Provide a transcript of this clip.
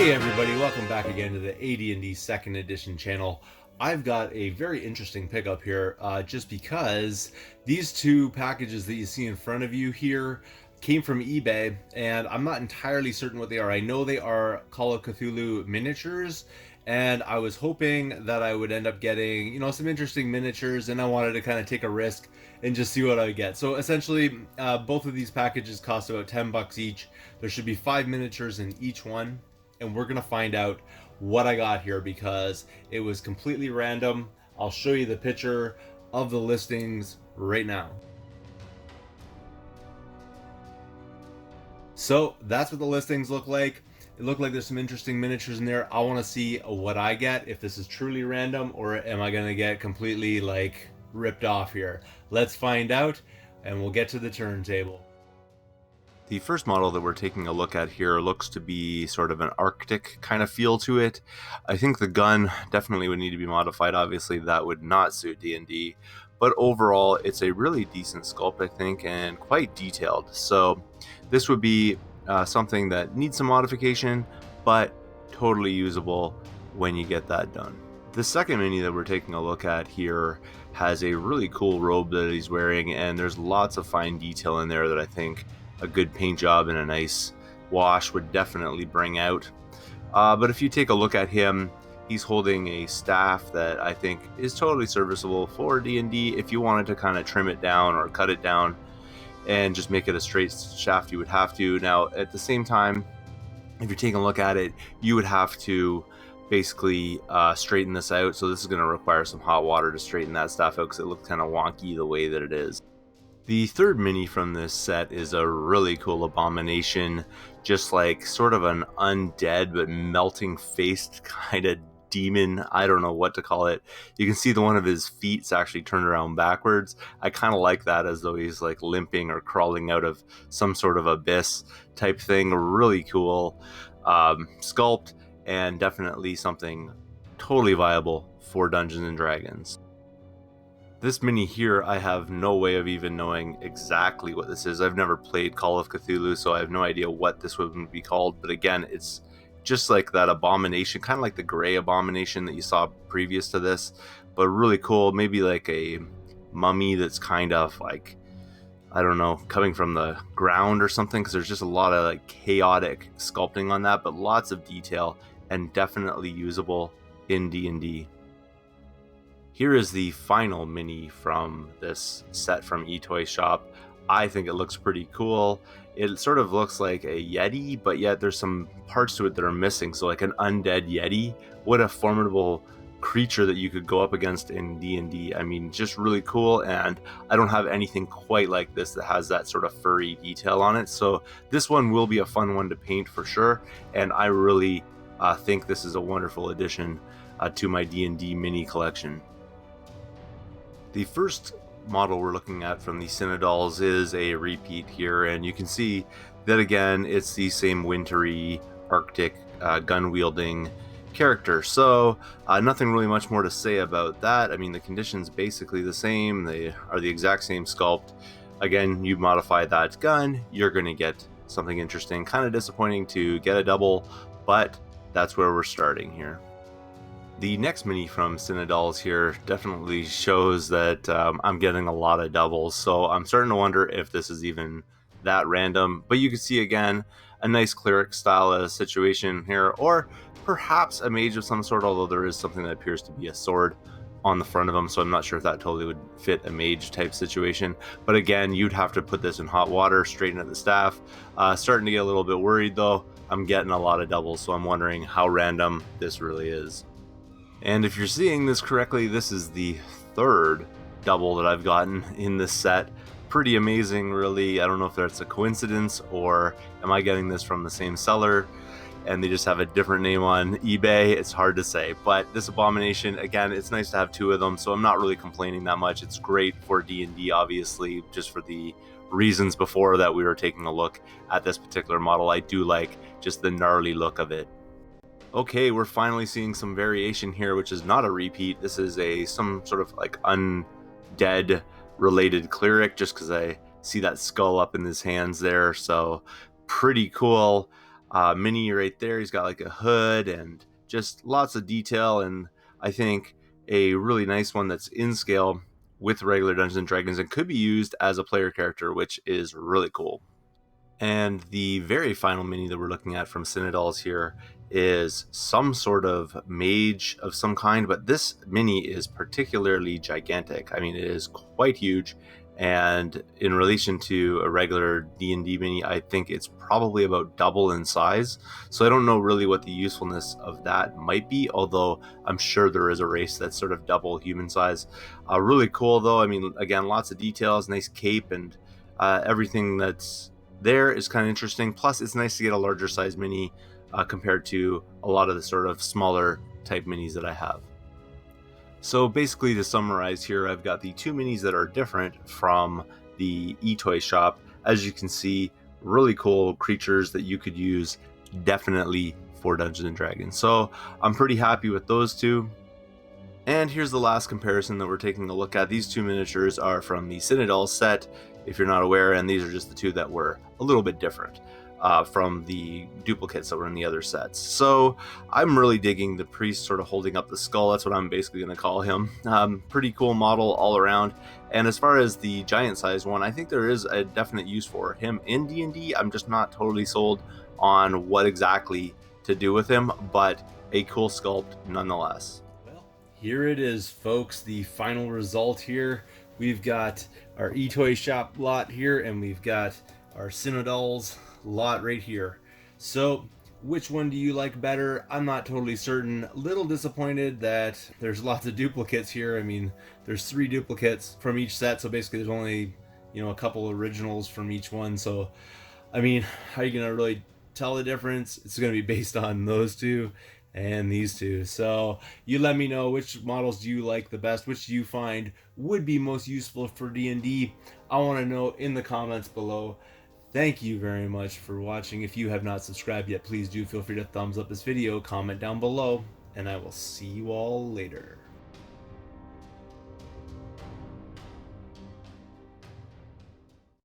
Hey everybody, welcome back again to the AD&D 2nd Edition channel. I've got a very interesting pickup here, just because these two packages that you see in front of you here came from eBay, and I'm not entirely certain what they are. I know they are Call of Cthulhu miniatures, and I was hoping that I would end up getting, some interesting miniatures, and I wanted to kind of take a risk and just see what I get. So essentially, both of these packages cost about 10 bucks each. There should be 5 miniatures in each one, and we're gonna find out what I got here because it was completely random. I'll show you the picture of the listings right now. So that's what the listings look like. It looked like there's some interesting miniatures in there. I want to see what I get, if this is truly random or am I gonna get completely like ripped off here. Let's find out, and we'll get to the turntable. The first model that we're taking a look at here looks to be sort of an Arctic kind of feel to it. I think the gun definitely would need to be modified. Obviously that would not suit D&D, but overall it's a really decent sculpt, I think, and quite detailed. So this would be something that needs some modification, but totally usable when you get that done. The second mini that we're taking a look at here has a really cool robe that he's wearing, and there's lots of fine detail in there that I think a good paint job and a nice wash would definitely bring out. But if you take a look at him, he's holding a staff that I think is totally serviceable for D&D. If you wanted to kind of trim it down or cut it down and just make it a straight shaft, you would have to. Now, at the same time, if you're taking a look at it, you would have to basically straighten this out. So this is going to require some hot water to straighten that staff out because it looks kind of wonky the way that it is. The third mini from this set is a really cool abomination, just like sort of an undead but melting faced kind of demon. I don't know what to call it. You can see the one of his feet's actually turned around backwards. I kind of like that, as though he's like limping or crawling out of some sort of abyss type thing. Really cool sculpt, and definitely something totally viable for Dungeons and Dragons. This mini here, I have no way of even knowing exactly what this is. I've never played Call of Cthulhu, so I have no idea what this would be called. But again, it's just like that abomination, kind of like the gray abomination that you saw previous to this, but really cool. Maybe like a mummy that's kind of like, I don't know, coming from the ground or something, because there's just a lot of like chaotic sculpting on that, but lots of detail and definitely usable in D&D. Here is the final mini from this set from etoyshop. I think it looks pretty cool. It sort of looks like a Yeti, but yet there's some parts to it that are missing. So like an undead Yeti. What a formidable creature that you could go up against in D&D. I mean, just really cool, and I don't have anything quite like this that has that sort of furry detail on it. So this one will be a fun one to paint for sure, and I really think this is a wonderful addition to my D&D mini collection. The first model we're looking at from the sinodolls is a repeat here, and you can see that again it's the same wintry Arctic gun-wielding character. So nothing really much more to say about that. I mean, the conditions basically the same. They are the exact same sculpt. Again, you modify that gun, you're going to get something interesting. Kind of disappointing to get a double, but that's where we're starting here. The next mini from sinodolls here definitely shows that I'm getting a lot of doubles, so I'm starting to wonder if this is even that random. But you can see again a nice cleric style situation here, or perhaps a mage of some sort, although there is something that appears to be a sword on the front of them, so I'm not sure if that totally would fit a mage type situation. But again, you'd have to put this in hot water, straighten out the staff. Starting to get a little bit worried though. I'm getting a lot of doubles, so I'm wondering how random this really is. And if you're seeing this correctly, this is the third double that I've gotten in this set. Pretty amazing, really. I don't know if that's a coincidence or am I getting this from the same seller and they just have a different name on eBay. It's hard to say, but this abomination, again, it's nice to have two of them, so I'm not really complaining that much. It's great for D&D, obviously, just for the reasons before that we were taking a look at this particular model. I do like just the gnarly look of it. Okay, we're finally seeing some variation here, which is not a repeat. This is some sort of like undead related cleric, just because I see that skull up in his hands there. So pretty cool. mini right there. He's got like a hood and just lots of detail, and I think a really nice one that's in scale with regular Dungeons and Dragons and could be used as a player character, which is really cool. And the very final mini that we're looking at from sinodolls here is some sort of mage of some kind, but this mini is particularly gigantic. I mean, it is quite huge, and in relation to a regular D&D mini, I think it's probably about double in size. So I don't know really what the usefulness of that might be, although I'm sure there is a race that's sort of double human size. Really cool though. I mean, again, lots of details, nice cape, and everything that's there is kind of interesting. Plus, it's nice to get a larger size mini compared to a lot of the sort of smaller type minis that I have. So basically, to summarize here, I've got the two minis that are different from the etoyshop. As you can see, really cool creatures that you could use definitely for Dungeons and Dragons. So I'm pretty happy with those two. And here's the last comparison that we're taking a look at. These two miniatures are from the sinodolls set, if you're not aware, and these are just the two that were a little bit different from the duplicates that were in the other sets. So I'm really digging the priest sort of holding up the skull. That's what I'm basically going to call him. Pretty cool model all around. And as far as the giant size one, I think there is a definite use for him in D&D. I'm just not totally sold on what exactly to do with him, but a cool sculpt nonetheless. Here it is, folks, the final result here. We've got our etoyshop lot here, and we've got our sinodolls lot right here. So which one do you like better? I'm not totally certain. A little disappointed that there's lots of duplicates here. I mean, there's 3 duplicates from each set, so basically there's only, a couple originals from each one. So I mean, how are you gonna really tell the difference? It's gonna be based on those two and these two. So you let me know, which models do you like the best, which do you find would be most useful for D&D. I want to know in the comments below. Thank you very much for watching. If you have not subscribed yet, please do feel free to thumbs up this video, comment down below, and I will see you all later.